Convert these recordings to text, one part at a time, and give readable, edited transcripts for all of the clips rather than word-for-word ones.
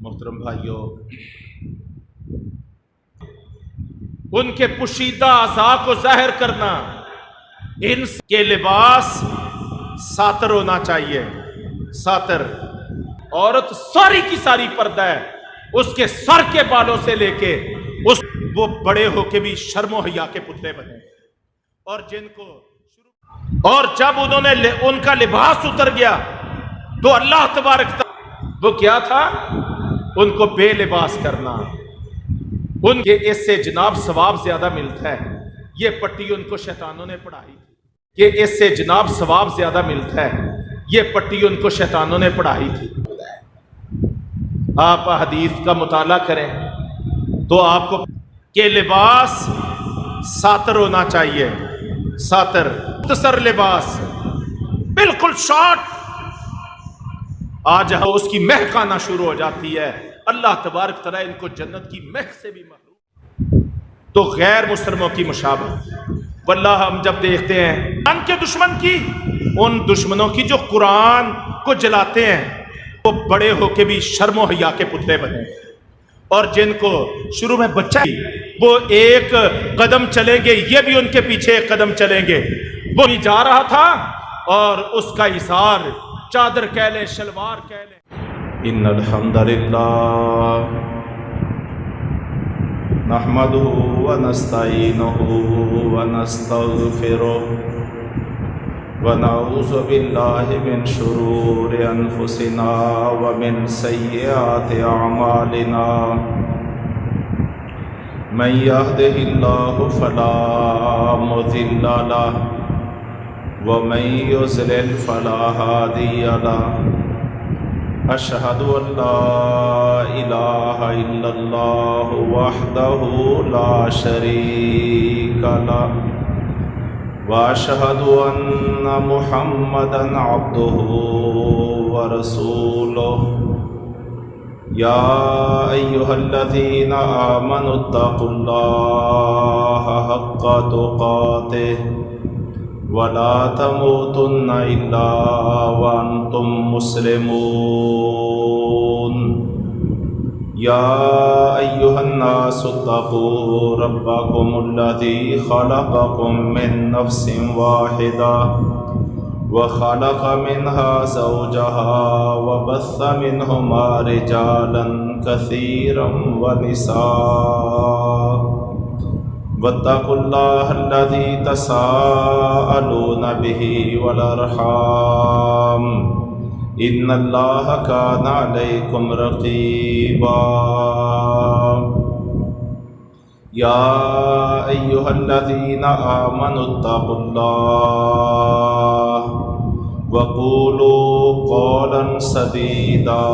محترم بھائیوں، ان کے پوشیدہ اعضاء کو ظاہر کرنا، ان کے لباس ساتر ہونا چاہیے۔ ساتر، عورت ساری کی ساری پردہ ہے، اس کے سر کے بالوں سے لے کے وہ بڑے ہو کے بھی شرم و حیا کے پتلے بنے، اور جن کو اور جب انہوں نے ان کا لباس اتر گیا تو اللہ تبارک وہ کیا تھا؟ ان کو بے لباس کرنا۔ ان کے اس سے جناب ثواب زیادہ ملتا ہے۔ یہ پٹی ان کو شیطانوں نے پڑھائی کہ اس سے جناب ثواب زیادہ ملتا ہے، یہ پٹی ان کو شیطانوں نے پڑھائی تھی۔ آپ حدیث کا مطالعہ کریں تو آپ کو کہ لباس ساتر ہونا چاہیے۔ ساتر، مختصر لباس، بالکل شارٹ، آج اس کی مہک آنا شروع ہو جاتی ہے۔ اللہ تبارک تعالیٰ ان کو جنت کی مہک سے بھی محروم۔ تو غیر مسلموں کی مشابہت، واللہ ہم جب دیکھتے ہیں قرآن کے دشمن کی، ان دشمنوں کی جو قرآن کو جلاتے ہیں، وہ بڑے ہو کے بھی شرم و حیا کے پتلے بنے، اور جن کو شروع میں بچہ وہ ایک قدم چلیں گے، یہ بھی ان کے پیچھے ایک قدم چلیں گے۔ وہ نہیں جا رہا تھا اور اس کا اظہار چادر کہہ لیں، شلوار کہہ لیں۔ ان الحمدللہ نحمده ونستعینه ونستغفره ونعوذ باللہ من شرور انفسنا ومن سیئات اعمالنا، من يهده الله فلا مضل له ومن يضلل فلا هادي له، اشهد ان لا الہ الا اللہ وحدہ لا شریک له، واشهد ان محمدا عبده ورسوله، یا ایہا الذین آمنوا اتقوا اللہ حق تقاته ولا تموتن الا وانتم مسلمون، یا ایہا الناس اتقوا ربکم الذی خلقکم من نفس واحدہ وخلق منها زوجها وبث منهما رجالا كثيرا ونساء، واتقوا الله الذي تساءلون به والأرحام إن الله كان عليكم رقيبا، یا ایہا الذین آمنوا اتقوا اللہ وقولوا قولا سدیدا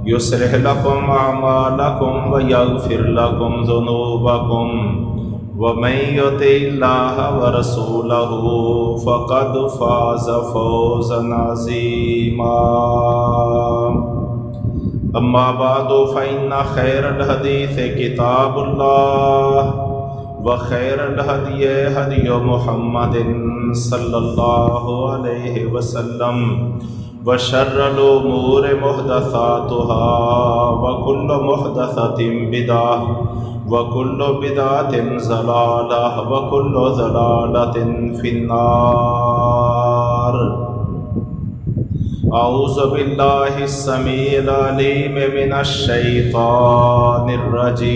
یصلح لکم اعمالکم ویغفر لکم ذنوبکم ومن یطع اللہ ورسولہ فقد فاز فوزا عظیما، اما بعد فإن خیر الحدیث کتاب اللہ وخیر الہدی ہدی محمد صلی اللہ علیہ وسلم وشر الامور محدثاتها وکل محدثۃ بدعہ وکل بدعۃ ضلالہ وکل ضلالۃ فی النار۔ اعوذ باللہ السمیع العلیم من الشیطان الرجیم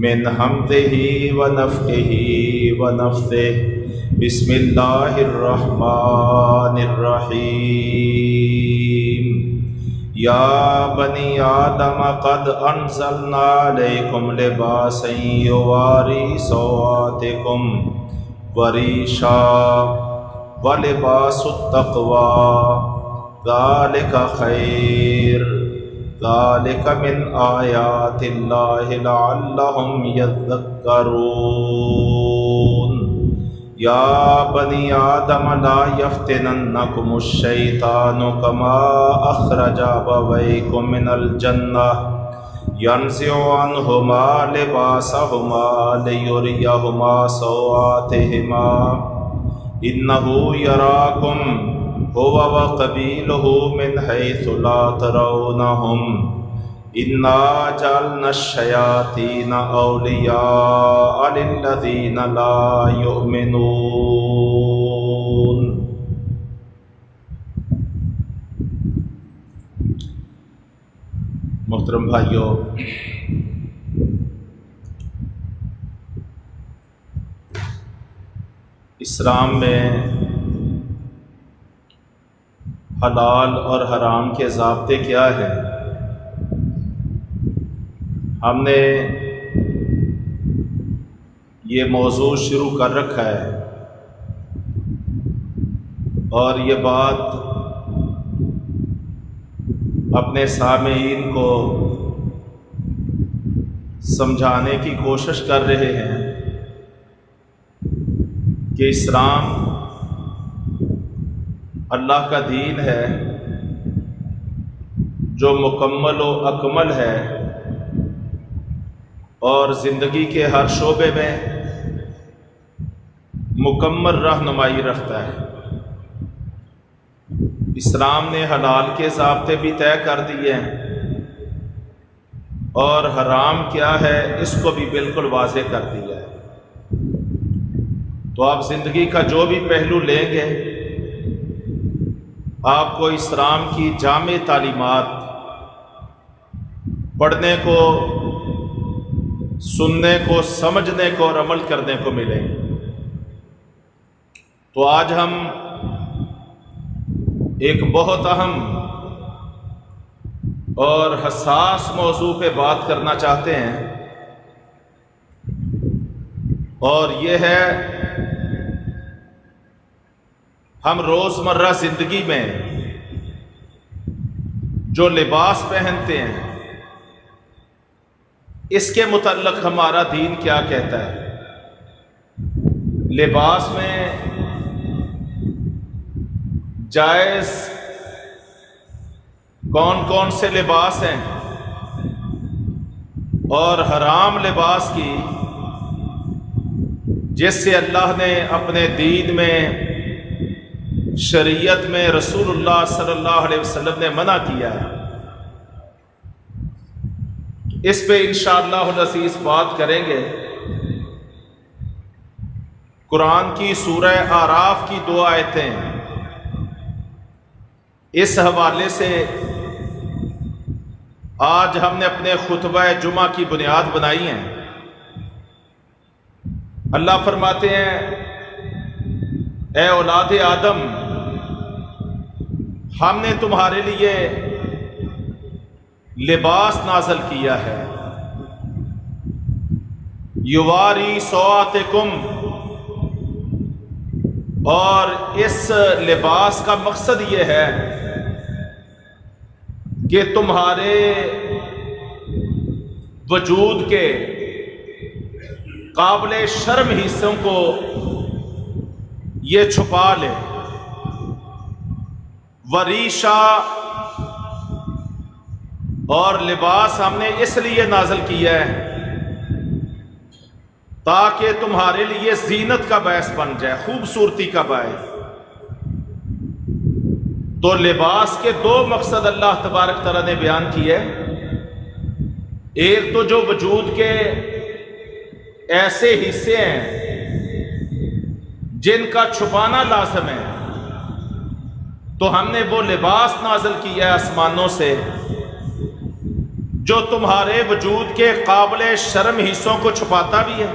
من حمزہ ونفخہ ونفثہ، بسم اللہ الرحمن الرحیم، یا بنی آدم قد انزلنا علیکم لباسا یواری سوآتکم وریشا وَلِبَاسُ التَّقْوَى ذَلِكَ خَيْرٌ ذَلِكَ مِنْ آيَاتِ اللَّهِ لَعَلَّهُمْ يَذَّكَّرُونَ، یا بنی آدم لا يفتننکم الشیطان كما اخرج ابویکم من الجنہ ينزع عنہما لباسہما لیریہما سوآتہما انہ یراکم هو وقبيله من حيث لا ترونهم إنا جعلنا الشياطين أولياء للذين لا يؤمنون۔ محترم بھائیو، اسلام میں حلال اور حرام کے ضابطے کیا ہیں؟ ہم نے یہ موضوع شروع کر رکھا ہے اور یہ بات اپنے سامعین کو سمجھانے کی کوشش کر رہے ہیں کہ اسلام اللہ کا دین ہے جو مکمل و اکمل ہے اور زندگی کے ہر شعبے میں مکمل رہنمائی رکھتا ہے۔ اسلام نے حلال کے ضابطے بھی طے کر دیے ہیں اور حرام کیا ہے اس کو بھی بالکل واضح کر دیا ہے۔ تو آپ زندگی کا جو بھی پہلو لیں گے، آپ کو اسلام کی جامع تعلیمات پڑھنے کو، سننے کو، سمجھنے کو اور عمل کرنے کو ملیں گے۔ تو آج ہم ایک بہت اہم اور حساس موضوع پہ بات کرنا چاہتے ہیں، اور یہ ہے ہم روزمرہ زندگی میں جو لباس پہنتے ہیں اس کے متعلق ہمارا دین کیا کہتا ہے۔ لباس میں جائز کون کون سے لباس ہیں اور حرام لباس کی جس سے اللہ نے اپنے دین میں، شریعت میں، رسول اللہ صلی اللہ علیہ وسلم نے منع کیا ہے، اس پہ انشاءاللہ العزیز بات کریں گے۔ قرآن کی سورہ اعراف کی 2 آیتیں اس حوالے سے آج ہم نے اپنے خطبہ جمعہ کی بنیاد بنائی ہیں۔ اللہ فرماتے ہیں، اے اولاد آدم، ہم نے تمہارے لیے لباس نازل کیا ہے، یواری سوآتکم، اور اس لباس کا مقصد یہ ہے کہ تمہارے وجود کے قابل شرم حصوں کو یہ چھپا لے۔ وریشا، اور لباس ہم نے اس لیے نازل کیا ہے تاکہ تمہارے لیے زینت کا باعث بن جائے، خوبصورتی کا باعث۔ تو لباس کے 2 مقصد اللہ تبارک تعالیٰ نے بیان کیے۔ ایک تو جو وجود کے ایسے حصے ہیں جن کا چھپانا لازم ہے، تو ہم نے وہ لباس نازل کیا ہے آسمانوں سے جو تمہارے وجود کے قابل شرم حصوں کو چھپاتا بھی ہے،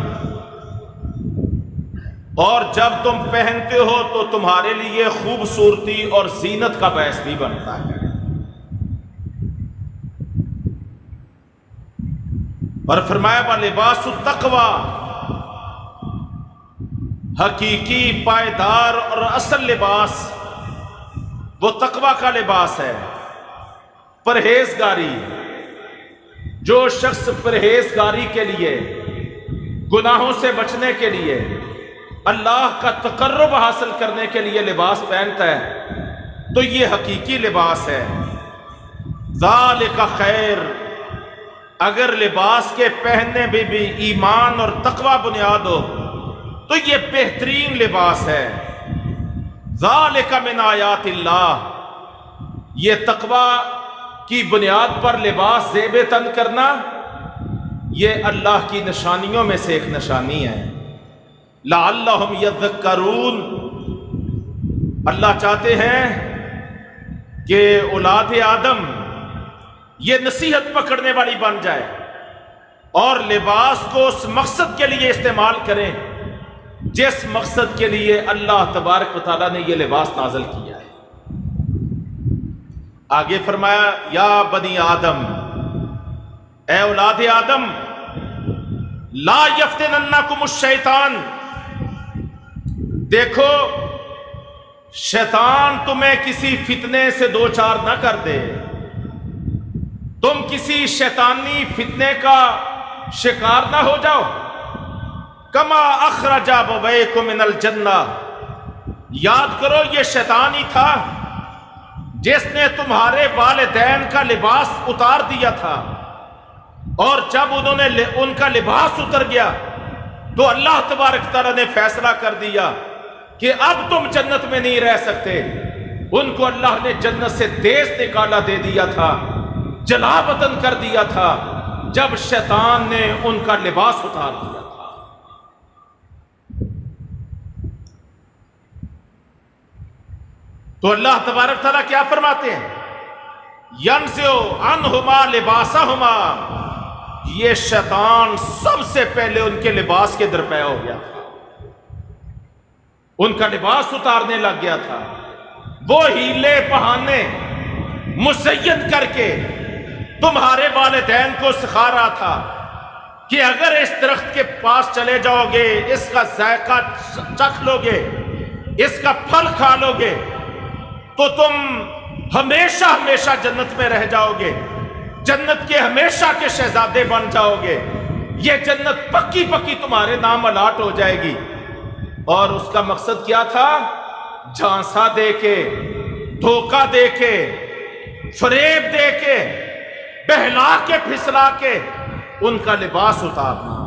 اور جب تم پہنتے ہو تو تمہارے لیے خوبصورتی اور زینت کا باعث بھی بنتا ہے۔ اور فرمایا با لباس التقوی، حقیقی، پائیدار اور اصل لباس وہ تقوی کا لباس ہے، پرہیزگاری۔ جو شخص پرہیزگاری کے لیے، گناہوں سے بچنے کے لیے، اللہ کا تقرب حاصل کرنے کے لیے لباس پہنتا ہے تو یہ حقیقی لباس ہے۔ ذالک خیر، اگر لباس کے پہننے میں بھی ایمان اور تقوی بنیاد ہو تو یہ بہترین لباس ہے۔ ذالک من آیات اللہ، یہ تقوی کی بنیاد پر لباس زیب تن کرنا یہ اللہ کی نشانیوں میں سے ایک نشانی ہے۔ لعلہم یذکرون، اللہ چاہتے ہیں کہ اولاد آدم یہ نصیحت پکڑنے والی بن جائے اور لباس کو اس مقصد کے لیے استعمال کریں جس مقصد کے لیے اللہ تبارک و تعالیٰ نے یہ لباس نازل کیا ہے۔ آگے فرمایا یا بنی آدم، اے اولاد آدم، لا یفتننکم الشیطان، دیکھو شیطان تمہیں کسی فتنے سے دو چار نہ کر دے، تم کسی شیطانی فتنے کا شکار نہ ہو جاؤ۔ کما اخرج ابویکم من الجنہ، یاد کرو یہ شیطان ہی تھا جس نے تمہارے والدین کا لباس اتار دیا تھا، اور جب انہوں نے ان کا لباس اتر گیا تو اللہ تبارک تعالیٰ نے فیصلہ کر دیا کہ اب تم جنت میں نہیں رہ سکتے۔ ان کو اللہ نے جنت سے تیز نکالا دے دیا تھا، جلا وطن کر دیا تھا جب شیطان نے ان کا لباس اتار دیا تھا۔ تو اللہ تبارک تعالیٰ کیا فرماتے ہیں؟ ینزع عنہما لباسہما، یہ شیطان سب سے پہلے ان کے لباس کے درپے ہو گیا تھا، ان کا لباس اتارنے لگ گیا تھا۔ وہ ہیلے بہانے مزین کر کے تمہارے والدین کو سکھا رہا تھا کہ اگر اس درخت کے پاس چلے جاؤ گے، اس کا ذائقہ چکھ لو گے، اس کا پھل کھا لو گے تو تم ہمیشہ ہمیشہ جنت میں رہ جاؤ گے، جنت کے ہمیشہ کے شہزادے بن جاؤ گے، یہ جنت پکی پکی تمہارے نام الاٹ ہو جائے گی۔ اور اس کا مقصد کیا تھا؟ جھانسا دے کے، دھوکہ دے کے، فریب دے کے، بہلا کے پھسلا کے ان کا لباس اتارنا۔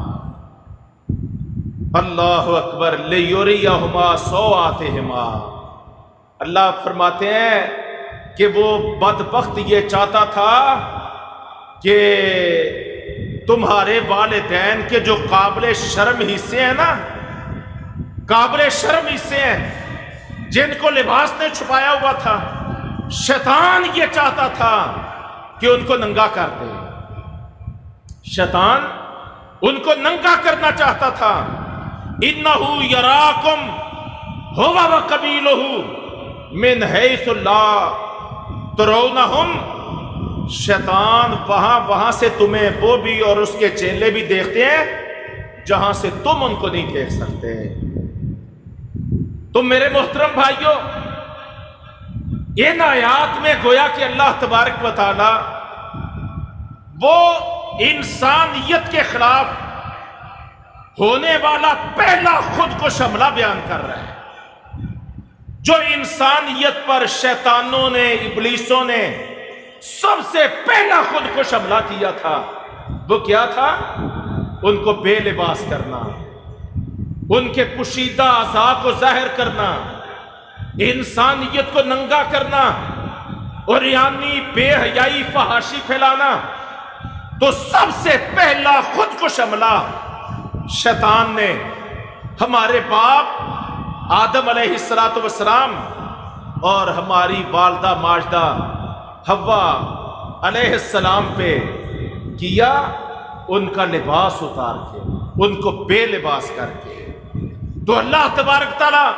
اللہ اکبر، لیریہما سوآتہما، اللہ فرماتے ہیں کہ وہ بدبخت یہ چاہتا تھا کہ تمہارے والدین کے جو قابل شرم حصے ہیں نا، قابل شرم حصے ہیں جن کو لباس نے چھپایا ہوا تھا، شیطان یہ چاہتا تھا کہ ان کو ننگا کر دے، شیطان ان کو ننگا کرنا چاہتا تھا۔ انہو یراکم ہوا وقبیلہ من حیث لا ترونہم، شیطان وہاں سے تمہیں، وہ بھی اور اس کے چیلے بھی دیکھتے ہیں جہاں سے تم ان کو نہیں دیکھ سکتے۔ تو میرے محترم بھائیوں، ان آیات میں گویا کہ اللہ تبارک و تعالی وہ انسانیت کے خلاف ہونے والا پہلا خود کو حملہ بیان کر رہا ہے، جو انسانیت پر شیطانوں نے، ابلیسوں نے سب سے پہلا خود کو حملہ کیا تھا۔ وہ کیا تھا؟ ان کو بے لباس کرنا، ان کے پوشیدہ اعضاء کو ظاہر کرنا، انسانیت کو ننگا کرنا، اور یعنی بے حیائی، فحاشی پھیلانا۔ تو سب سے پہلا خود کو حملہ شیطان نے ہمارے باپ آدم علیہ السلام اور ہماری والدہ ماجدہ حوا علیہ السلام پہ کیا، ان کا لباس اتار کے، ان کو بے لباس کر کے۔ تو اللہ تبارک تعالیٰ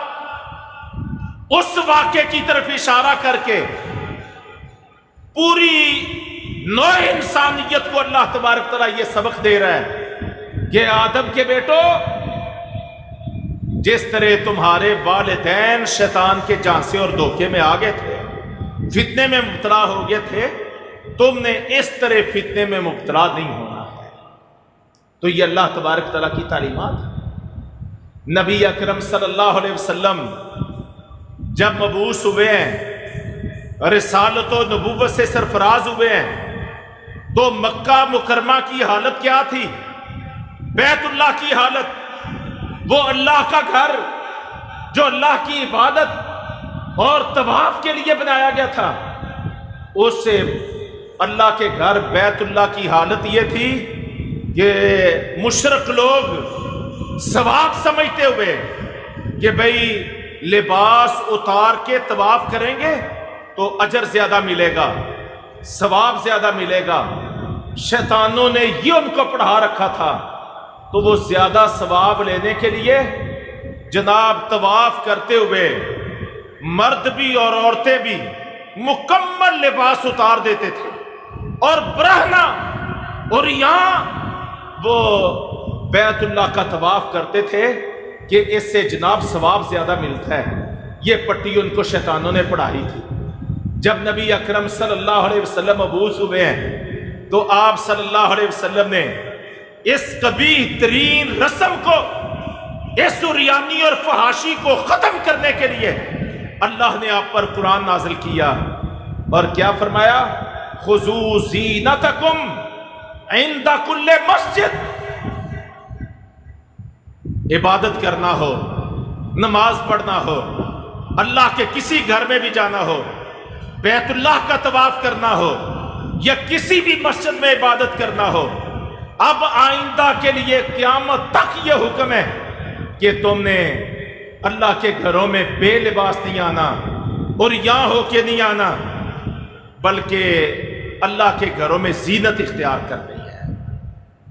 اس واقعے کی طرف اشارہ کر کے پوری نوع انسانیت کو اللہ تبارک تعالیٰ یہ سبق دے رہا ہے کہ آدم کے بیٹو، جس طرح تمہارے والدین شیطان کے جھانسے اور دھوکے میں آ گئے تھے، فتنے میں مبتلا ہو گئے تھے، تم نے اس طرح فتنے میں مبتلا نہیں ہونا ہے۔ تو یہ اللہ تبارک تعالیٰ کی تعلیمات ہے۔ نبی اکرم صلی اللہ علیہ وسلم جب مبعوث ہوئے ہیں، رسالت و نبوت سے سرفراز ہوئے ہیں، تو مکہ مکرمہ کی حالت کیا تھی؟ بیت اللہ کی حالت، وہ اللہ کا گھر جو اللہ کی عبادت اور طواف کے لیے بنایا گیا تھا، اس سے اللہ کے گھر بیت اللہ کی حالت یہ تھی کہ مشرک لوگ ثواب سمجھتے ہوئے کہ بھئی لباس اتار کے طواف کریں گے تو اجر زیادہ ملے گا، ثواب زیادہ ملے گا۔ شیطانوں نے یہ ان کو پڑھا رکھا تھا، تو وہ زیادہ ثواب لینے کے لیے جناب طواف کرتے ہوئے مرد بھی اور عورتیں بھی مکمل لباس اتار دیتے تھے اور برہنہ اور یہاں وہ بیت اللہ کا طواف کرتے تھے کہ اس سے جناب ثواب زیادہ ملتا ہے۔ یہ پٹی ان کو شیطانوں نے پڑھائی تھی۔ جب نبی اکرم صلی اللہ علیہ وسلم مبعوث ہوئے ہیں تو آپ صلی اللہ علیہ وسلم نے اس قبیح ترین رسم کو، اس عریانی اور فحاشی کو ختم کرنے کے لیے اللہ نے آپ پر قرآن نازل کیا اور کیا فرمایا؟ خذوا زینتکم عند کل مسجد۔ عبادت کرنا ہو، نماز پڑھنا ہو، اللہ کے کسی گھر میں بھی جانا ہو، بیت اللہ کا طواف کرنا ہو یا کسی بھی مسجد میں عبادت کرنا ہو، اب آئندہ کے لیے قیامت تک یہ حکم ہے کہ تم نے اللہ کے گھروں میں بے لباس نہیں آنا اور یہاں ہو کے نہیں آنا، بلکہ اللہ کے گھروں میں زینت اختیار کرنی ہے۔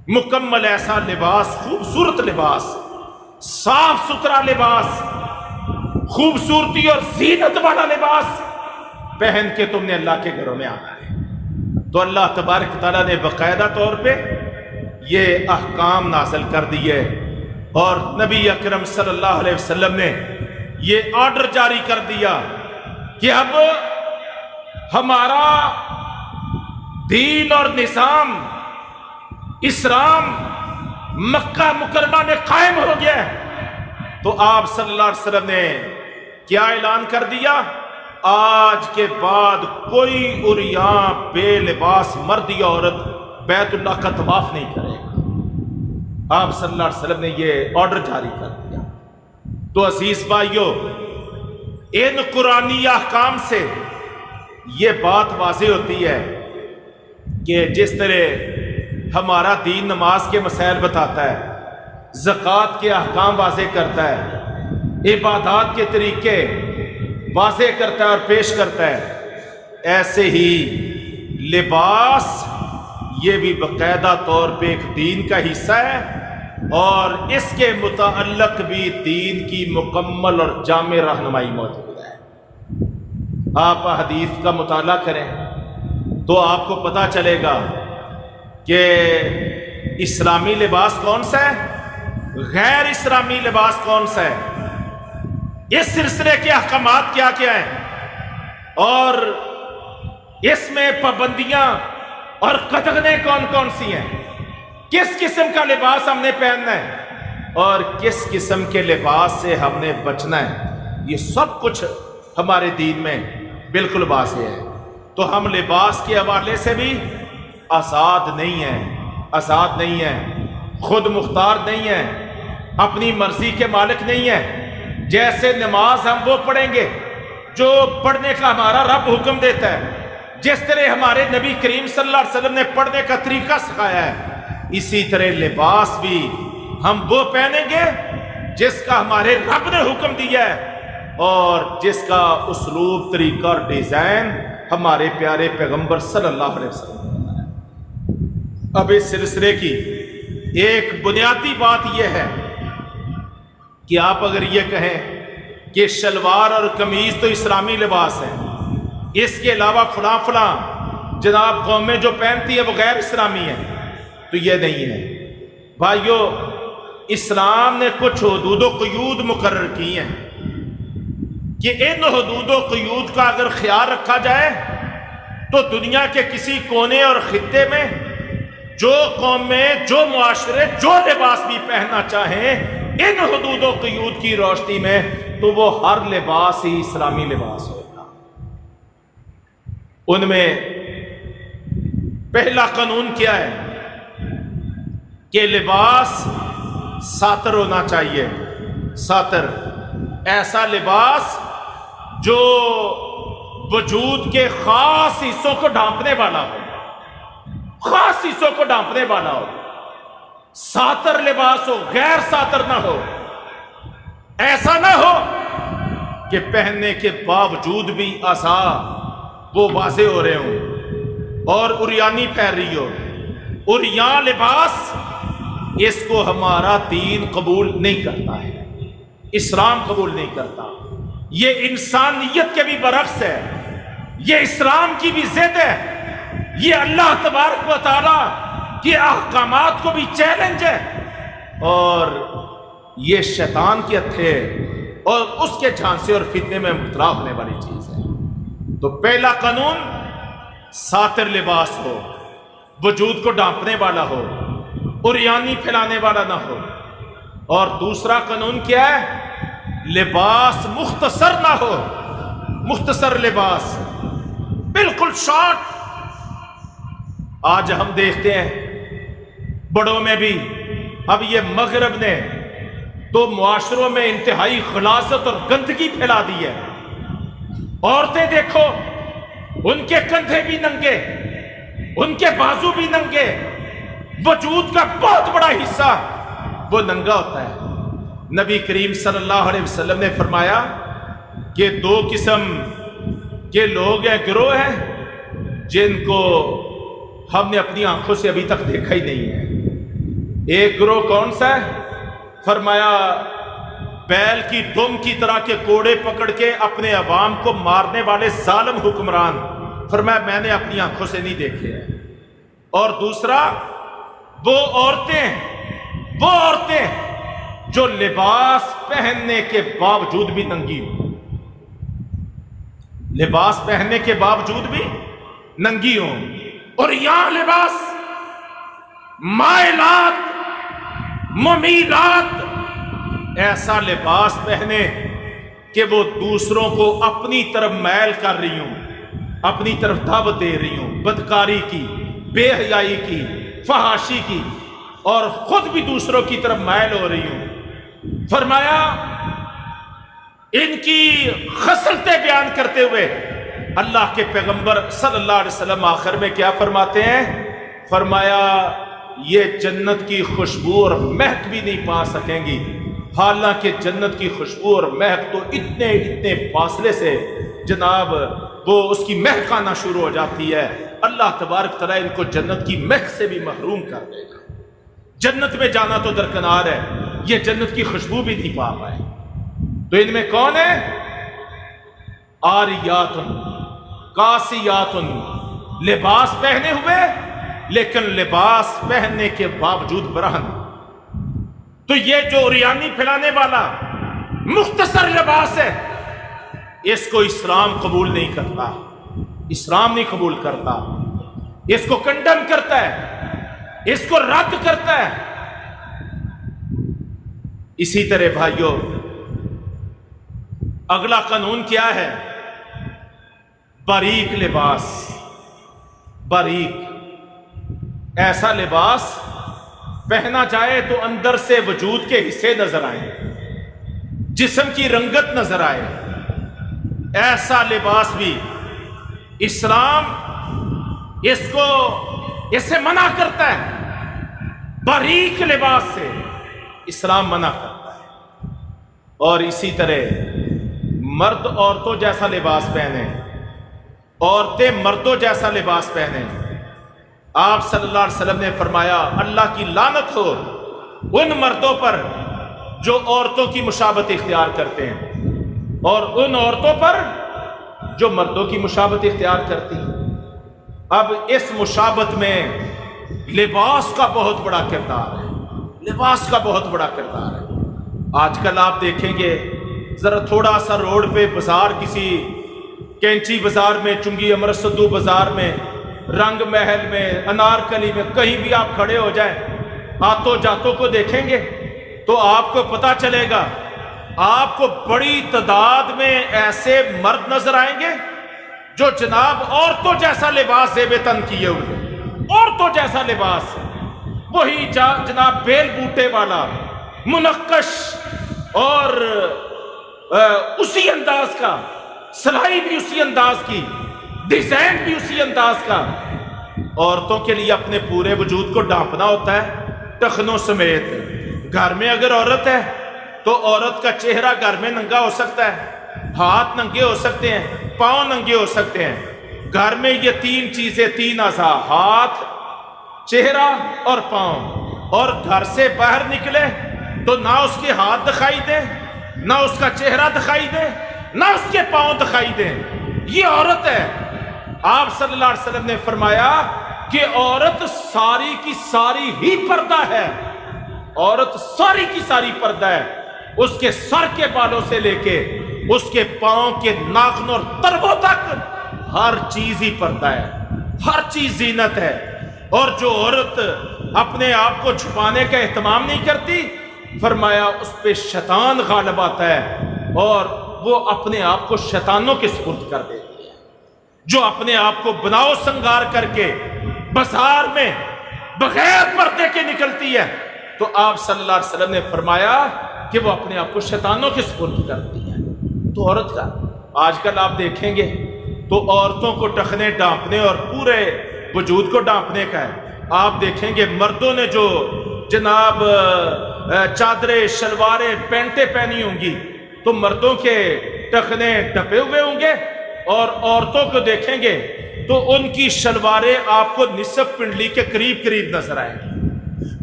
مکمل ایسا لباس، خوبصورت لباس، صاف ستھرا لباس، خوبصورتی اور زینت والا لباس پہن کے تم نے اللہ کے گھروں میں آنا ہے۔ تو اللہ تبارک تعالیٰ نے باقاعدہ طور پہ یہ احکام نازل کر دیے اور نبی اکرم صلی اللہ علیہ وسلم نے یہ آرڈر جاری کر دیا کہ اب ہمارا دین اور نظام اسلام مکہ مکرمہ میں قائم ہو گیا ہے۔ تو آپ صلی اللہ علیہ وسلم نے کیا اعلان کر دیا؟ آج کے بعد کوئی عریاں بے لباس مرد یا عورت بیت اللہ کا طواف نہیں کرے گا۔ آپ صلی اللہ علیہ وسلم نے یہ آرڈر جاری کر دیا۔ تو عزیز بھائیو، ان قرآنی احکام سے یہ بات واضح ہوتی ہے کہ جس طرح ہمارا دین نماز کے مسائل بتاتا ہے، زکوٰۃ کے احکام واضح کرتا ہے، عبادات کے طریقے واضح کرتا ہے اور پیش کرتا ہے، ایسے ہی لباس یہ بھی باقاعدہ طور پہ ایک دین کا حصہ ہے اور اس کے متعلق بھی دین کی مکمل اور جامع رہنمائی موجود ہے۔ آپ حدیث کا مطالعہ کریں تو آپ کو پتہ چلے گا کہ اسلامی لباس کون سا ہے، غیر اسلامی لباس کون سا ہے، اس سلسلے کے احکامات کیا کیا ہیں اور اس میں پابندیاں اور قدغنیں کون کون سی ہیں، کس قسم کا لباس ہم نے پہننا ہے اور کس قسم کے لباس سے ہم نے بچنا ہے، یہ سب کچھ ہمارے دین میں بالکل واضح ہے۔ تو ہم لباس کے حوالے سے بھی آزاد نہیں ہیں، خود مختار نہیں ہیں، اپنی مرضی کے مالک نہیں ہیں۔ جیسے نماز ہم وہ پڑھیں گے جو پڑھنے کا ہمارا رب حکم دیتا ہے، جس طرح ہمارے نبی کریم صلی اللہ علیہ وسلم نے پڑھنے کا طریقہ سکھایا ہے، اسی طرح لباس بھی ہم وہ پہنیں گے جس کا ہمارے رب نے حکم دیا ہے اور جس کا اسلوب، طریقہ اور ڈیزائن ہمارے پیارے پیغمبر صلی اللہ علیہ وسلم نے بنایا۔ اب اس سلسلے کی ایک بنیادی بات یہ ہے کہ آپ اگر یہ کہیں کہ شلوار اور قمیض تو اسلامی لباس ہے، اس کے علاوہ فلاں فلاں جناب قومیں جو پہنتی ہیں وہ غیر اسلامی ہیں، تو یہ نہیں ہے بھائیو۔ اسلام نے کچھ حدود و قیود مقرر کی ہیں کہ ان حدود و قیود کا اگر خیال رکھا جائے تو دنیا کے کسی کونے اور خطے میں جو قومیں، جو معاشرے جو لباس بھی پہننا چاہیں ان حدود و قیود کی روشنی میں، تو وہ ہر لباس ہی اسلامی لباس ہوگا۔ ان میں پہلا قانون کیا ہے کہ لباس ساتر ہونا چاہیے۔ ساتر ایسا لباس جو وجود کے خاص حصوں کو ڈھانپنے والا ہو، خاص حصوں کو ڈھانپنے والا ہو، ساتر لباس ہو، غیر ساتر نہ ہو. ایسا نہ ہو کہ پہننے کے باوجود بھی اعضاء وہ واضح ہو رہے ہوں اور عریانی پھیل رہی ہو. عریاں لباس، اس کو ہمارا دین قبول نہیں کرتا ہے، اسلام قبول نہیں کرتا. یہ انسانیت کے بھی برعکس ہے، یہ اسلام کی بھی ضد ہے، یہ اللہ تبارک و تعالی کے احکامات کو بھی چیلنج ہے، اور یہ شیطان کے ہتھے اور اس کے جھانسے اور فتنے میں مبتلا ہونے والی چیز ہے. تو پہلا قانون ساتر لباس ہو، وجود کو ڈھانپنے والا ہو، عریانی پھیلانے والا نہ ہو. اور دوسرا قانون کیا ہے؟ لباس مختصر نہ ہو، مختصر لباس، بالکل شارٹ. آج ہم دیکھتے ہیں بڑوں میں بھی، اب یہ مغرب نے تو معاشروں میں انتہائی غلاظت اور گندگی پھیلا دی ہے. عورتیں دیکھو، ان کے کندھے بھی ننگے، ان کے بازو بھی ننگے، وجود کا بہت بڑا حصہ وہ ننگا ہوتا ہے. نبی کریم صلی اللہ علیہ وسلم نے فرمایا کہ دو قسم کے لوگ ہیں، گروہ ہیں، جن کو ہم نے اپنی آنکھوں سے ابھی تک دیکھا ہی نہیں ہے. ایک گروہ کون سا ہے؟ فرمایا بیل کی دم کی طرح کے کوڑے پکڑ کے اپنے عوام کو مارنے والے ظالم حکمران. فرمایا میں نے اپنی آنکھوں سے نہیں دیکھے ہیں. اور دوسرا وہ عورتیں جو لباس پہننے کے باوجود بھی ننگی ہوں، لباس پہننے کے باوجود بھی ننگی ہوں. اور یہاں لباس مائلات، ممیلات، ایسا لباس پہنے کہ وہ دوسروں کو اپنی طرف میل کر رہی ہوں، اپنی طرف دعوت دے رہی ہوں، بدکاری کی، بے حیائی کی، فحاشی کی، اور خود بھی دوسروں کی طرف میل ہو رہی ہوں. فرمایا ان کی خصلتیں بیان کرتے ہوئے اللہ کے پیغمبر صلی اللہ علیہ وسلم آخر میں کیا فرماتے ہیں؟ فرمایا یہ جنت کی خوشبو اور مہک بھی نہیں پا سکیں گی، حالانکہ جنت کی خوشبو اور مہک تو اتنے فاصلے سے جناب وہ اس کی مہک آنا شروع ہو جاتی ہے. اللہ تبارک تعالیٰ ان کو جنت کی مہک سے بھی محروم کر دے گا. جنت میں جانا تو درکنار ہے، یہ جنت کی خوشبو بھی نہیں پا پائے. تو ان میں کون ہے؟ آریاتن، کاسیاتن، لباس پہنے ہوئے لیکن لباس پہننے کے باوجود برہن. تو یہ جو عریانی پھیلانے والا مختصر لباس ہے، اس کو اسلام قبول نہیں کرتا، اسلام نہیں قبول کرتا، اس کو کنڈم کرتا ہے، اس کو رد کرتا ہے. اسی طرح بھائیوں اگلا قانون کیا ہے؟ باریک لباس. باریک، ایسا لباس پہنا جائے تو اندر سے وجود کے حصے نظر آئیں، جسم کی رنگت نظر آئے. ایسا لباس بھی اسلام اس سے منع کرتا ہے. باریک لباس سے اسلام منع کرتا ہے. اور اسی طرح مرد عورتوں جیسا لباس پہنے، عورتیں مردوں جیسا لباس پہنے. آپ صلی اللہ علیہ وسلم نے فرمایا اللہ کی لعنت ہو ان مردوں پر جو عورتوں کی مشابہت اختیار کرتے ہیں، اور ان عورتوں پر جو مردوں کی مشابہت اختیار کرتی ہیں. اب اس مشابہت میں لباس کا بہت بڑا کردار ہے، لباس کا بہت بڑا کردار ہے. آج کل آپ دیکھیں گے ذرا تھوڑا سا روڈ پہ بازار، کسی کینچی بازار میں، چنگی امر سدو بازار میں، رنگ محل میں، انارکلی میں، کہیں بھی آپ کھڑے ہو جائیں، آتوں جاتوں کو دیکھیں گے تو آپ کو پتا چلے گا، آپ کو بڑی تعداد میں ایسے مرد نظر آئیں گے جو جناب عورتوں جیسا لباس زیب تن کیے ہوئے، عورتوں جیسا لباس، وہی جناب بیل بوٹے والا، منقش، اور اسی انداز کا سلائی بھی اسی انداز کی، ڈیزائن بھی اسی انداز کا۔ عورتوں کے لیے اپنے پورے وجود کو ڈھانپنا ہوتا ہے ٹخنوں سمیت۔ گھر میں اگر عورت ہے تو عورت کا چہرہ گھر میں ننگا ہو سکتا ہے، ہاتھ ننگے ہو سکتے ہیں، پاؤں ننگے ہو سکتے ہیں۔ گھر میں یہ تین چیزیں، تین اعضاء، ہاتھ، چہرہ اور پاؤں، اور گھر سے باہر نکلے تو نہ اس کے ہاتھ دکھائی دیں، نہ اس کا چہرہ دکھائی دے، نہ اس کے پاؤں دکھائی دیں۔ یہ عورت ہے۔ آپ صلی اللہ علیہ وسلم نے فرمایا کہ عورت ساری کی ساری ہی پردہ ہے، عورت ساری کی ساری پردہ ہے، اس کے سر کے بالوں سے لے کے اس کے پاؤں کے ناخن اور تربوں تک ہر چیز ہی پردہ ہے، ہر چیز زینت ہے۔ اور جو عورت اپنے آپ کو چھپانے کا اہتمام نہیں کرتی، فرمایا اس پہ شیطان غالب آتا ہے اور وہ اپنے آپ کو شیطانوں کے سپرد کر دیتی ہے۔ جو اپنے آپ کو بناؤ سنگار کر کے بازار میں بغیر پردے کے نکلتی ہے تو آپ صلی اللہ علیہ وسلم نے فرمایا کہ وہ اپنے آپ کو شیطانوں کے سپرد کرتی ہے۔ تو عورت کا آج کل آپ دیکھیں گے تو عورتوں کو ٹخنے ڈھانپنے اور پورے وجود کو ڈھانپنے کا ہے۔ آپ دیکھیں گے مردوں نے جو جناب چادریں، شلواریں، پینٹیں پہنی ہوں گی تو مردوں کے ٹخنے ڈھپے ہوئے ہوں گے، اور عورتوں کو دیکھیں گے تو ان کی شلواریں آپ کو نصف پنڈلی کے قریب قریب نظر آئیں گی۔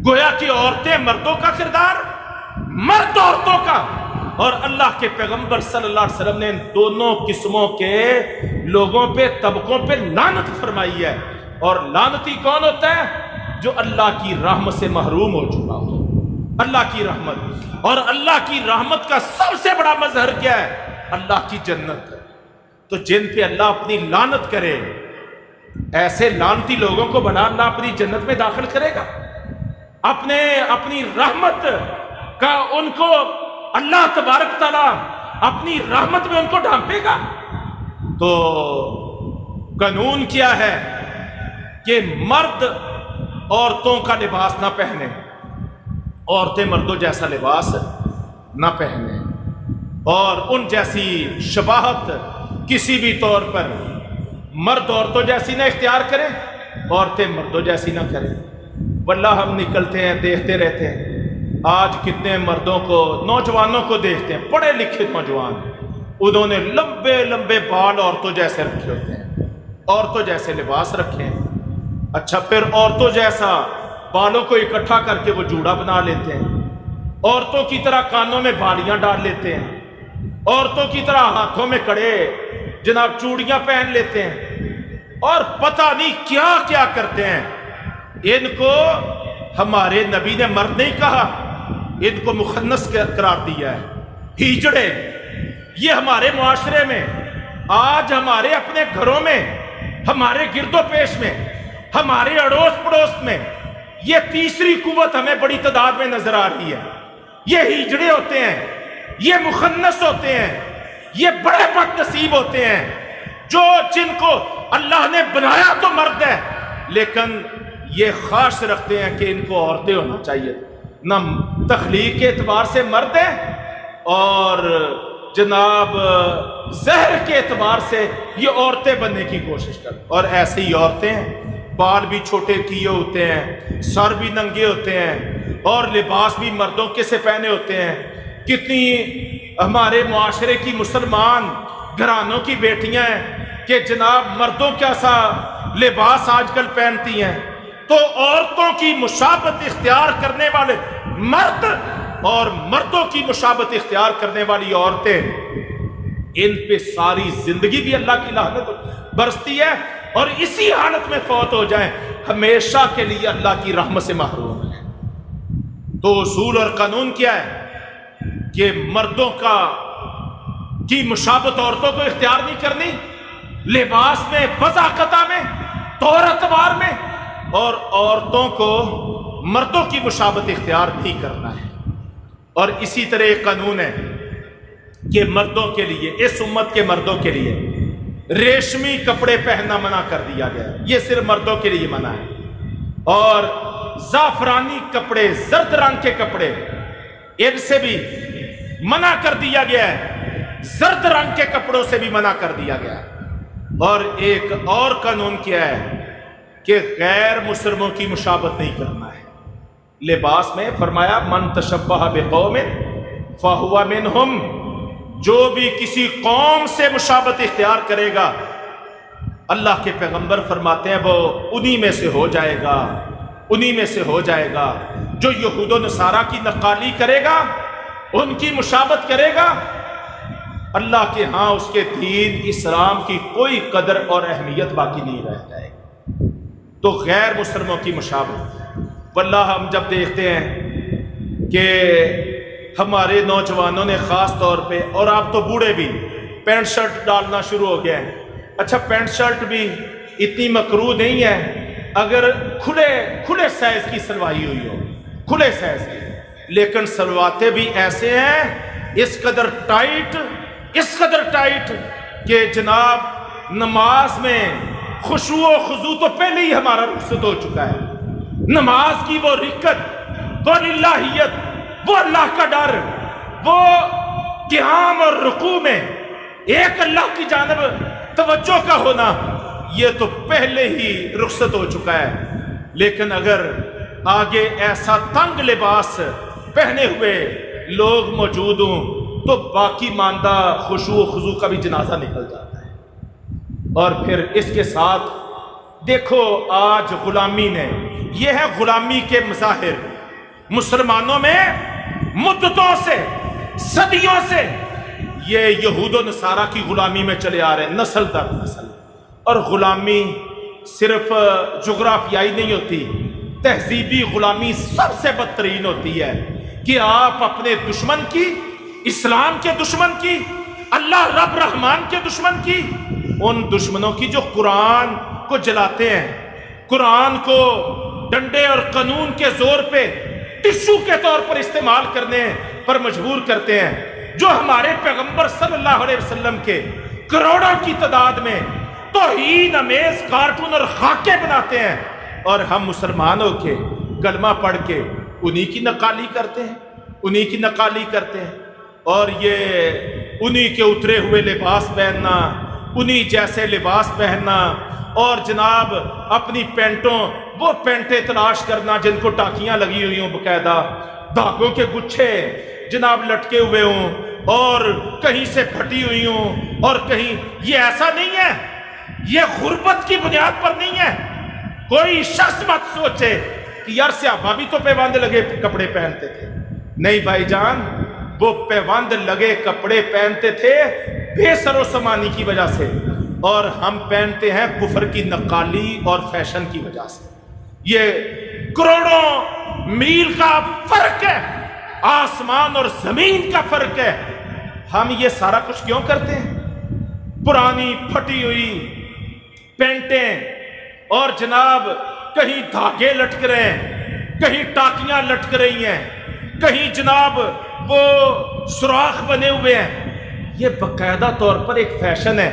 گویا کہ عورتیں مردوں کا کردار، مرد عورتوں کا۔ اور اللہ کے پیغمبر صلی اللہ علیہ وسلم نے ان دونوں قسموں کے لوگوں پہ، طبقوں پہ لعنت فرمائی ہے۔ اور لعنتی کون ہوتا ہے؟ جو اللہ کی رحمت سے محروم ہو چکا ہو۔ اللہ کی رحمت، اور اللہ کی رحمت کا سب سے بڑا مظہر کیا ہے؟ اللہ کی جنت ہے۔ تو جن پہ اللہ اپنی لعنت کرے، ایسے لعنتی لوگوں کو بنا اللہ اپنی جنت میں داخل کرے گا؟ اپنی رحمت کا ان کو اللہ تبارک تعالیٰ اپنی رحمت میں ان کو ڈھانپے گا؟ تو قانون کیا ہے کہ مرد عورتوں کا لباس نہ پہنے، عورتیں مردوں جیسا لباس نہ پہنے، اور ان جیسی شباہت کسی بھی طور پر مرد عورتوں جیسی نہ اختیار کریں، عورتیں مردوں جیسی نہ کریں۔ واللہ ہم نکلتے ہیں، دیکھتے رہتے ہیں آج کتنے مردوں کو، نوجوانوں کو دیکھتے ہیں، پڑھے لکھے نوجوان، انہوں نے لمبے لمبے بال عورتوں جیسے رکھے ہوتے ہیں، عورتوں جیسے لباس رکھے ہیں۔ اچھا، پھر عورتوں جیسا بالوں کو اکٹھا کر کے وہ جوڑا بنا لیتے ہیں، عورتوں کی طرح کانوں میں بالیاں ڈال لیتے ہیں، عورتوں کی طرح ہاتھوں میں کڑے جناب چوڑیاں پہن لیتے ہیں، اور پتہ نہیں کیا کیا کرتے ہیں۔ ان کو ہمارے نبی نے مرد نہیں کہا، ان کو مخنث قرار دیا ہے، ہیجڑے۔ یہ ہمارے معاشرے میں آج، ہمارے اپنے گھروں میں، ہمارے گرد و پیش میں، ہمارے اڑوس پڑوس میں یہ تیسری قوت ہمیں بڑی تعداد میں نظر آ رہی ہے۔ یہ ہیجڑے ہوتے ہیں، یہ مخنث ہوتے ہیں، یہ بڑے بد نصیب ہوتے ہیں، جن کو اللہ نے بنایا تو مرد ہے لیکن یہ خواہش رکھتے ہیں کہ ان کو عورتیں ہونا چاہیے۔ نہ تخلیق کے اعتبار سے مرد ہیں، اور جناب زہر کے اعتبار سے یہ عورتیں بننے کی کوشش کرتے، اور ایسے ہی عورتیں ہیں، بال بھی چھوٹے کیے ہوتے ہیں، سر بھی ننگے ہوتے ہیں، اور لباس بھی مردوں کے سے پہنے ہوتے ہیں۔ کتنی ہمارے معاشرے کی مسلمان گھرانوں کی بیٹیاں ہیں کہ جناب مردوں کا سا لباس آج کل پہنتی ہیں۔ تو عورتوں کی مشابہت اختیار کرنے والے مرد اور مردوں کی مشابہت اختیار کرنے والی عورتیں، ان پہ ساری زندگی بھی اللہ کی لعنت برستی ہے، اور اسی حالت میں فوت ہو جائیں ہمیشہ کے لیے اللہ کی رحمت سے محروم ہیں۔ تو اصول اور قانون کیا ہے کہ مردوں کی مشابہت عورتوں کو اختیار نہیں کرنی، لباس میں، فضاقتہ میں، طور اتوار میں، اور عورتوں کو مردوں کی مشابہت اختیار نہیں کرنا ہے۔ اور اسی طرح ایک قانون ہے کہ مردوں کے لیے، اس امت کے مردوں کے لیے ریشمی کپڑے پہننا منع کر دیا گیا ہے، یہ صرف مردوں کے لیے منع ہے۔ اور زعفرانی کپڑے، زرد رنگ کے کپڑے، ان سے بھی منع کر دیا گیا ہے۔ زرد رنگ کے کپڑوں سے بھی منع کر دیا گیا. اور ایک اور قانون کیا ہے کہ غیر مسلموں کی مشابہت نہیں کرنا ہے. لباس میں فرمایا من تشبہ بقوم فہو منہم، جو بھی کسی قوم سے مشابہت اختیار کرے گا اللہ کے پیغمبر فرماتے ہیں وہ انہی میں سے ہو جائے گا، انہی میں سے ہو جائے گا. جو یہود و نصارہ کی نقالی کرے گا، ان کی مشابہت کرے گا، اللہ کے ہاں اس کے دین اسلام کی کوئی قدر اور اہمیت باقی نہیں رہ جائے گی. تو غیر مسلموں کی مشابہت، واللہ ہم جب دیکھتے ہیں کہ ہمارے نوجوانوں نے خاص طور پہ، اور آپ تو بوڑھے بھی، پینٹ شرٹ ڈالنا شروع ہو گیا ہے. اچھا پینٹ شرٹ بھی اتنی مکروہ نہیں ہے اگر کھلے سائز کی سلوائی ہوئی ہو، کھلے سائز کی، لیکن سلواتے بھی ایسے ہیں اس قدر ٹائٹ کہ جناب نماز میں خشوع و خضوع تو پہلے ہی ہمارا رخصت ہو چکا ہے. نماز کی وہ رکعت، وہ للہیت، وہ اللہ کا ڈر، وہ قیام اور رکوع میں ایک اللہ کی جانب توجہ کا ہونا، یہ تو پہلے ہی رخصت ہو چکا ہے. لیکن اگر آگے ایسا تنگ لباس پہنے ہوئے لوگ موجود ہوں تو باقی ماندہ خشوع و خضوع کا بھی جنازہ نکل جاتا ہے. اور پھر اس کے ساتھ دیکھو آج غلامی نے، یہ ہے غلامی کے مظاہر. مسلمانوں میں مدتوں سے، صدیوں سے یہ یہود و نصارہ کی غلامی میں چلے آ رہے ہیں، نسل در نسل. اور غلامی صرف جغرافیائی نہیں ہوتی، تہذیبی غلامی سب سے بدترین ہوتی ہے کہ آپ اپنے دشمن کی، اسلام کے دشمن کی، اللہ رب رحمان کے دشمن کی، ان دشمنوں کی جو قرآن کو جلاتے ہیں، قرآن کو ڈنڈے اور قانون کے زور پہ ٹشو کے طور پر استعمال کرنے پر مجبور کرتے ہیں، جو ہمارے پیغمبر صلی اللہ علیہ وسلم کے کروڑوں کی تعداد میں توہین امیز کارٹون اور خاکے بناتے ہیں، اور ہم مسلمان ہو کے کلمہ پڑھ کے انہی کی نقالی کرتے ہیں. اور یہ انہی کے اترے ہوئے لباس پہننا، انہی جیسے لباس پہننا، اور جناب اپنی پینٹوں، وہ پینٹیں تلاش کرنا جن کو ٹاکیاں لگی ہوئی ہوں، باقاعدہ دھاگوں کے گچھے جناب لٹکے ہوئے ہوں، اور کہیں سے پھٹی ہوئی ہوں، اور کہیں. یہ ایسا نہیں ہے، یہ غربت کی بنیاد پر نہیں ہے. کوئی شخص مت سوچے کہ یار صحابہ بھی تو پیوند لگے کپڑے پہنتے تھے. نہیں بھائی جان، وہ پیوند لگے کپڑے پہنتے تھے بے سر و سامانی کی وجہ سے، اور ہم پہنتے ہیں کفر کی نقالی اور فیشن کی وجہ سے. یہ کروڑوں میل کا فرق ہے، آسمان اور زمین کا فرق ہے. ہم یہ سارا کچھ کیوں کرتے ہیں؟ پرانی پھٹی ہوئی پینٹیں، اور جناب کہیں دھاگے لٹک رہے ہیں، کہیں ٹاکیاں لٹک رہی ہیں، کہیں جناب وہ سوراخ بنے ہوئے ہیں. یہ باقاعدہ طور پر ایک فیشن ہے،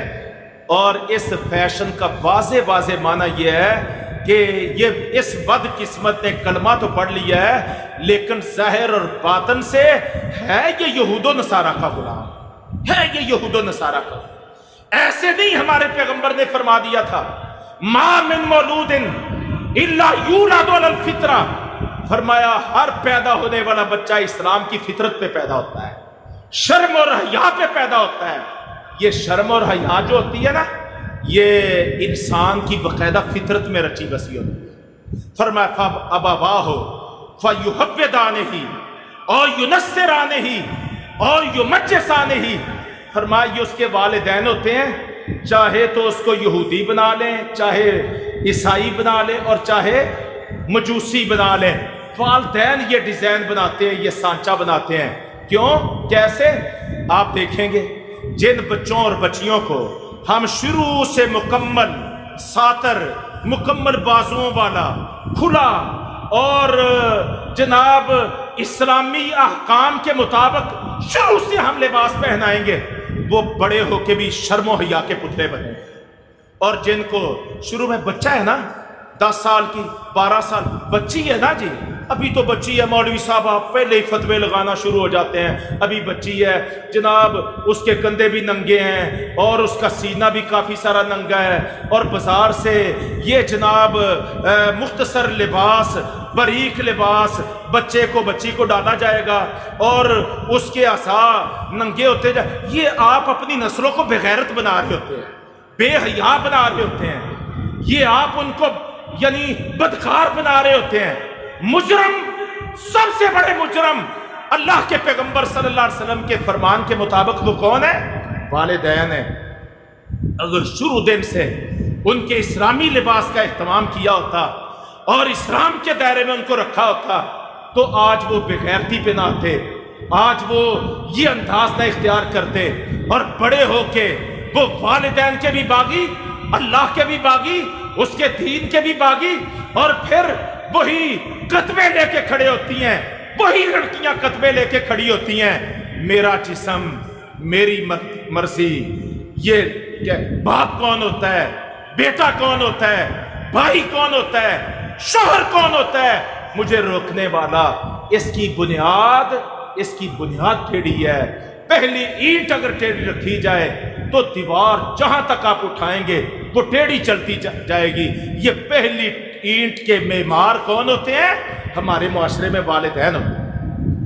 اور اس فیشن کا واضح معنی یہ ہے کہ یہ اس بد قسمت نے کلمہ تو پڑھ لیا ہے لیکن ظاہر اور باطن سے ہے یہ یہود و نصارہ کا غلام، ہے یہ یہود و نصارہ کا. ایسے نہیں ہمارے پیغمبر نے فرما دیا تھا ما من مولود الا یولد علی الفطرہ، فرمایا ہر پیدا ہونے والا بچہ اسلام کی فطرت پہ پیدا ہوتا ہے، شرم اور حیا پہ پیدا ہوتا ہے. یہ شرم اور حیا جو ہوتی ہے نا، یہ انسان کی باقاعدہ فطرت میں رچی بسی ہوتی ہے. فرمایا فَأَبَوَاهُ فَيُحَوِّدَانِهِ اور يُنَصِّرَانِهِ اور يُمَجِّسَانِهِ. فرمایا یہ اس کے والدین ہوتے ہیں، چاہے تو اس کو یہودی بنا لیں، چاہے عیسائی بنا لیں، اور چاہے مجوسی بنا لیں. والدین یہ ڈیزائن بناتے ہیں، یہ سانچہ بناتے ہیں. کیوں؟ کیسے؟ آپ دیکھیں گے جن بچوں اور بچیوں کو ہم شروع سے مکمل ساتر، مکمل بازوؤں والا، کھلا اور جناب اسلامی احکام کے مطابق شروع سے ہم لباس پہنائیں گے، وہ بڑے ہو کے بھی شرم و حیا کے پتلے بنے. اور جن کو شروع میں بچہ ہے نا، 10 سال کی، 12 سال بچی ہے نا جی، ابھی تو بچی ہے مولوی صاحب، آپ پہلے ہی فتوے لگانا شروع ہو جاتے ہیں، ابھی بچی ہے جناب، اس کے کندھے بھی ننگے ہیں اور اس کا سینہ بھی کافی سارا ننگا ہے، اور بازار سے یہ جناب مختصر لباس، باریک لباس بچی کو ڈالا جائے گا اور اس کے اعضاء ننگے ہوتے جائے. یہ آپ اپنی نسلوں کو بغیرت بنا رہے ہوتے ہیں، بے حیا بنا رہے ہوتے ہیں، یہ آپ ان کو یعنی بدکار بنا رہے ہوتے ہیں. مجرم، سب سے بڑے مجرم اللہ کے پیغمبر صلی اللہ علیہ وسلم کے فرمان کے مطابق وہ کون ہے؟ والدین ہیں. اگر شروع دن سے ان کے اسلامی لباس کا اہتمام کیا ہوتا اور اسلام کے دائرے میں ان کو رکھا ہوتا تو آج وہ بغیرتی پہ نہ آتے، آج وہ یہ انداز نہ اختیار کرتے، اور بڑے ہو کے وہ والدین کے بھی باغی، اللہ کے بھی باغی، اس کے دین کے بھی باغی، اور پھر وہی کتبے لے کے کھڑے ہوتی ہیں، وہی لڑکیاں کتبے لے کے کھڑی ہوتی ہیں، میرا جسم میری مرضی. یہ کہ باپ کون ہوتا ہے، بیٹا کون ہوتا ہے، بھائی کون ہوتا ہے، شوہر کون ہوتا ہے مجھے روکنے والا؟ اس کی بنیاد ٹیڑھی ہے. پہلی اینٹ اگر ٹیڑھی رکھی جائے تو دیوار جہاں تک آپ اٹھائیں گے وہ ٹیڑھی چلتی جائے گی. یہ پہلی اینٹ کے معمار کون ہوتے ہیں؟ ہمارے معاشرے میں والدین ہوتے ہیں.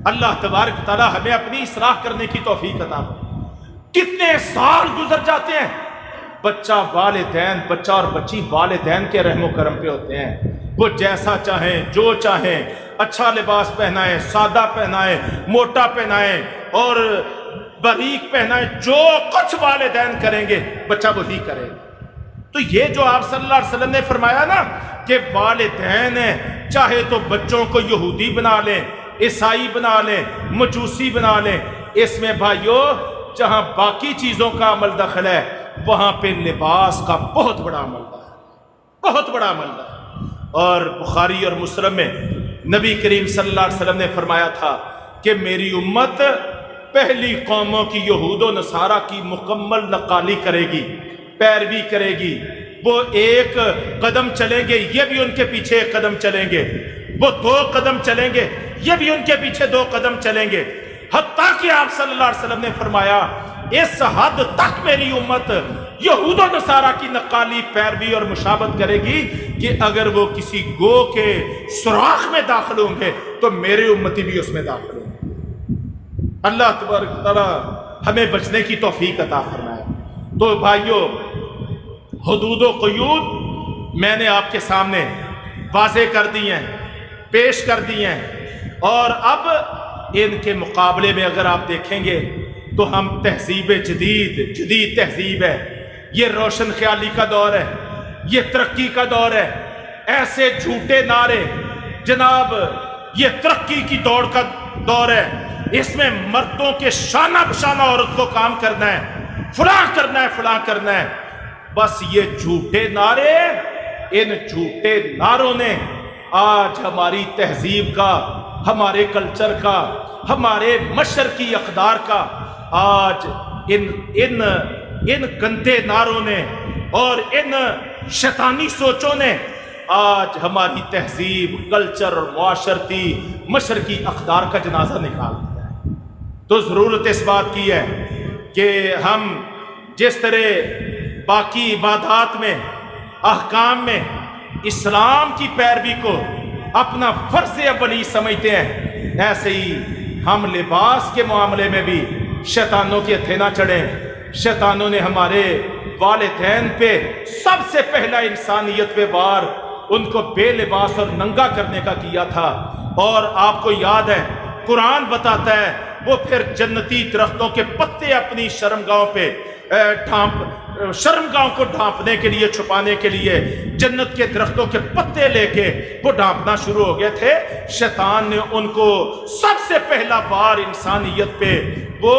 اللہ تبارک تعالیٰ ہمیں اپنی اصلاح کرنے کی توفیق عطا فرمائے. کتنے سال گزر جاتے ہیں، بچہ اور بچی والدین کے رحم و کرم پہ ہوتے ہیں. وہ جیسا چاہیں، جو چاہیں، اچھا لباس پہنائیں، سادہ پہنائیں، موٹا پہنائیں اور باریک پہنائیں، جو کچھ والدین کریں گے بچہ وہی کرے گا. تو یہ جو آپ صلی اللہ علیہ وسلم نے فرمایا نا کہ والدین ہیں، چاہے تو بچوں کو یہودی بنا لیں، عیسائی بنا لیں، مجوسی بنا لیں، اس میں بھائیو جہاں باقی چیزوں کا عمل دخل ہے وہاں پہ لباس کا بہت بڑا عمل دخل ہے، بہت بڑا عمل دخل ہے. اور بخاری اور مسلم میں نبی کریم صلی اللہ علیہ وسلم نے فرمایا تھا کہ میری امت پہلی قوموں کی یہود و نصارہ کی مکمل نقالی کرے گی، پیروی کرے گی. وہ ایک قدم چلیں گے، یہ بھی ان کے پیچھے ایک قدم چلیں گے. وہ 2 قدم چلیں گے، یہ بھی ان کے پیچھے 2 قدم چلیں گے. حتیٰ کہ آپ صلی اللہ علیہ وسلم نے فرمایا اس حد تک میری امت یہود و نصارہ کی نقالی، پیروی اور مشابہت کرے گی کہ اگر وہ کسی گو کے سوراخ میں داخل ہوں گے تو میرے امتی بھی اس میں داخل ہوں گے. اللہ تبارک تعالیٰ ہمیں بچنے کی توفیق عطا فرمائے. تو بھائیو، حدود و قیود میں نے آپ کے سامنے واضح کر دی ہیں، پیش کر دی ہیں، اور اب ان کے مقابلے میں اگر آپ دیکھیں گے تو ہم تہذیب جدید تہذیب ہے، یہ روشن خیالی کا دور ہے، یہ ترقی کا دور ہے. ایسے جھوٹے نعرے جناب، یہ ترقی کی دوڑ کا دور ہے، اس میں مردوں کے شانہ بشانہ عورت کو کام کرنا ہے، فلاں کرنا ہے، فلاں کرنا ہے. بس یہ جھوٹے نعرے، ان جھوٹے نعروں نے آج ہماری تہذیب کا، ہمارے کلچر کا، ہمارے مشرقی اقدار کا، آج ان گندے نعروں نے اور ان شیطانی سوچوں نے آج ہماری تہذیب، کلچر اور معاشرتی مشرقی اقدار کا جنازہ نکال دیا ہے. تو ضرورت اس بات کی ہے کہ ہم جس طرح باقی عبادات میں، احکام میں اسلام کی پیروی کو اپنا فرض اولی سمجھتے ہیں، ایسے ہی ہم لباس کے معاملے میں بھی شیطانوں کے ہتھے نہ چڑھیں. شیطانوں نے ہمارے والدین پہ سب سے پہلا انسانیت پہ وار ان کو بے لباس اور ننگا کرنے کا کیا تھا. اور آپ کو یاد ہے قرآن بتاتا ہے وہ پھر جنتی درختوں کے پتے اپنی شرمگاہوں پہ شرمگاہوں کو ڈھانپنے کے لیے، چھپانے کے لیے جنت کے درختوں کے پتے لے کے وہ ڈھانپنا شروع ہو گئے تھے. شیطان نے ان کو سب سے پہلا بار انسانیت پہ وہ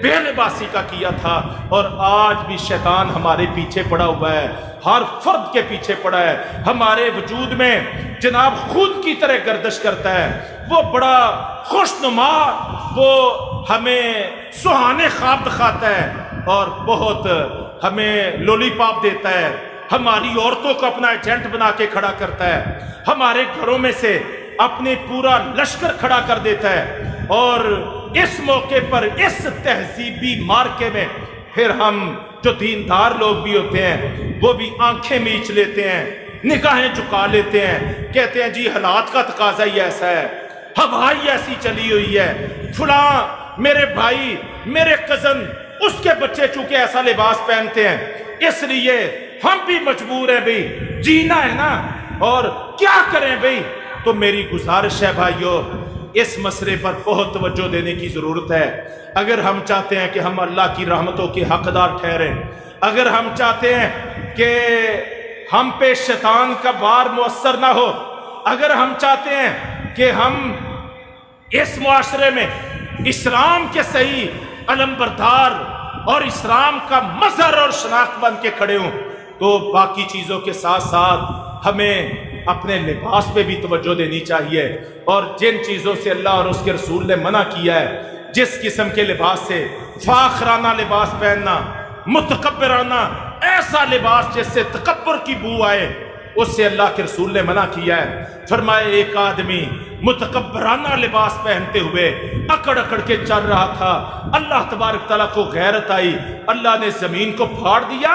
بے لباسی کا کیا تھا. اور آج بھی شیطان ہمارے پیچھے پڑا ہوا ہے، ہر فرد کے پیچھے پڑا ہے، ہمارے وجود میں جناب خود کی طرح گردش کرتا ہے. وہ بڑا خوشنما، وہ ہمیں سہانے خواب دکھاتا ہے اور بہت ہمیں لولی پاپ دیتا ہے، ہماری عورتوں کو اپنا ایجنٹ بنا کے کھڑا کرتا ہے، ہمارے گھروں میں سے اپنے پورا لشکر کھڑا کر دیتا ہے، اور اس موقع پر اس تہذیبی مارکے میں پھر ہم جو دیندار لوگ بھی ہوتے ہیں وہ بھی آنکھیں میچ لیتے ہیں، نگاہیں جھکا لیتے ہیں، کہتے ہیں جی حالات کا تقاضا ہی ایسا ہے، ہوا ہی ایسی چلی ہوئی ہے، فلاں میرے بھائی میرے کزن اس کے بچے چونکہ ایسا لباس پہنتے ہیں اس لیے ہم بھی مجبور ہیں بھئی، جینا ہے نا، اور کیا کریں بھئی۔ تو میری گزارش ہے بھائیو، اس مسئلے پر بہت توجہ دینے کی ضرورت ہے۔ اگر ہم چاہتے ہیں کہ ہم اللہ کی رحمتوں کے حقدار ٹھہریں، اگر ہم چاہتے ہیں کہ ہم پہ شیطان کا وار مؤثر نہ ہو، اگر ہم چاہتے ہیں کہ ہم اس معاشرے میں اسلام کے صحیح علم بردار اور اسلام کا مظہر اور شناخت بن کے کھڑے ہوں، تو باقی چیزوں کے ساتھ ساتھ ہمیں اپنے لباس پہ بھی توجہ دینی چاہیے، اور جن چیزوں سے اللہ اور اس کے رسول نے منع کیا ہے، جس قسم کے لباس سے، فاخرانہ لباس پہننا، متکبرانہ ایسا لباس جس سے تکبر کی بو آئے، اس سے اللہ کے رسول نے منع کیا ہے۔ فرمائے ایک آدمی متکبرانہ لباس پہنتے ہوئے اکڑ اکڑ کے چل رہا تھا، اللہ تبارک تعالیٰ کو غیرت آئی، اللہ نے زمین کو پھاڑ دیا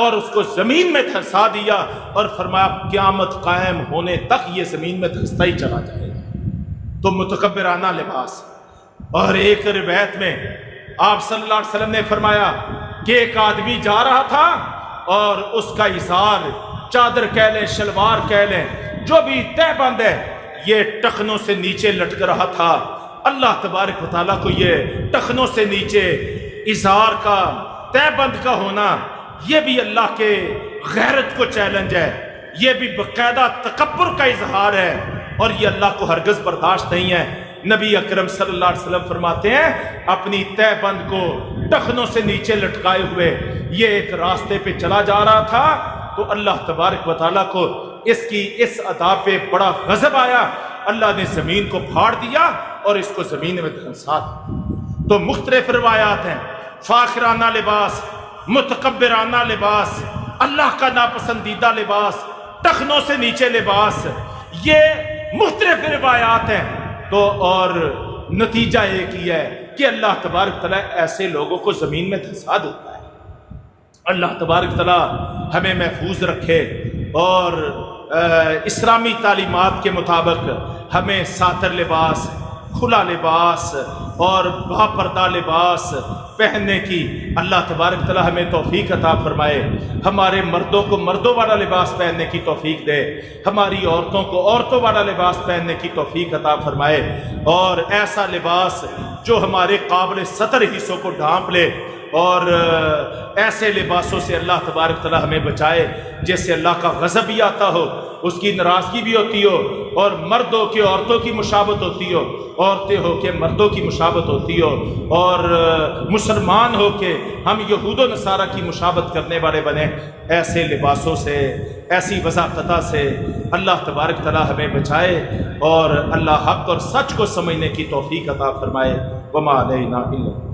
اور اس کو زمین میں دھنسا دیا، اور فرمایا قیامت قائم ہونے تک یہ زمین میں دھنستا ہی چلا جائے گا۔ تو متکبرانہ لباس۔ اور ایک روایت میں آپ صلی اللہ علیہ وسلم نے فرمایا کہ ایک آدمی جا رہا تھا اور اس کا ازار، چادر کہہ لیں، شلوار کہہ لیں، جو بھی تہ بند ہے، یہ ٹخنوں سے نیچے لٹک رہا تھا۔ اللہ تبارک و تعالیٰ کو یہ ٹخنوں سے نیچے ازار کا، تہ بند کا ہونا، یہ بھی اللہ کے غیرت کو چیلنج ہے، یہ بھی باقاعدہ تکبر کا اظہار ہے، اور یہ اللہ کو ہرگز برداشت نہیں ہے۔ نبی اکرم صلی اللہ علیہ وسلم فرماتے ہیں اپنی تہ بند کو ٹخنوں سے نیچے لٹکائے ہوئے یہ ایک راستے پہ چلا جا رہا تھا، تو اللہ تبارک و تعالیٰ کو اس کی اس ادا پہ بڑا غضب آیا، اللہ نے زمین کو پھاڑ دیا اور اس کو زمین میں دھنسا دیا۔ تو مختلف روایات ہیں، فاخرانہ لباس، متکبرانہ لباس، اللہ کا ناپسندیدہ لباس، ٹخنوں سے نیچے لباس، یہ مختلف روایات ہیں۔ تو اور نتیجہ ایک ہی ہے کہ اللہ تبارک تعالیٰ ایسے لوگوں کو زمین میں دھنسا دیتا ہے۔ اللہ تبارک تعالیٰ ہمیں محفوظ رکھے، اور اسلامی تعلیمات کے مطابق ہمیں ساتر لباس، کھلا لباس اور با پردہ لباس پہننے کی اللہ تبارک تعالیٰ ہمیں توفیق عطا فرمائے۔ ہمارے مردوں کو مردوں والا لباس پہننے کی توفیق دے، ہماری عورتوں کو عورتوں والا لباس پہننے کی توفیق عطا فرمائے، اور ایسا لباس جو ہمارے قابل ستر حصوں کو ڈھانپ لے، اور ایسے لباسوں سے اللہ تبارک تعالیٰ ہمیں بچائے جس سے اللہ کا غضب بھی آتا ہو، اس کی ناراضگی بھی ہوتی ہو، اور مردوں کی عورتوں کی مشابہت ہوتی ہو، عورتیں ہو کے مردوں کی مشابہت ہوتی ہو، اور مسلمان ہو کے ہم یہود و نصارہ کی مشابہت کرنے والے بنے۔ ایسے لباسوں سے، ایسی وضاحت سے اللہ تبارک تعالیٰ ہمیں بچائے، اور اللہ حق اور سچ کو سمجھنے کی توفیق عطا فرمائے۔ وما علینا الا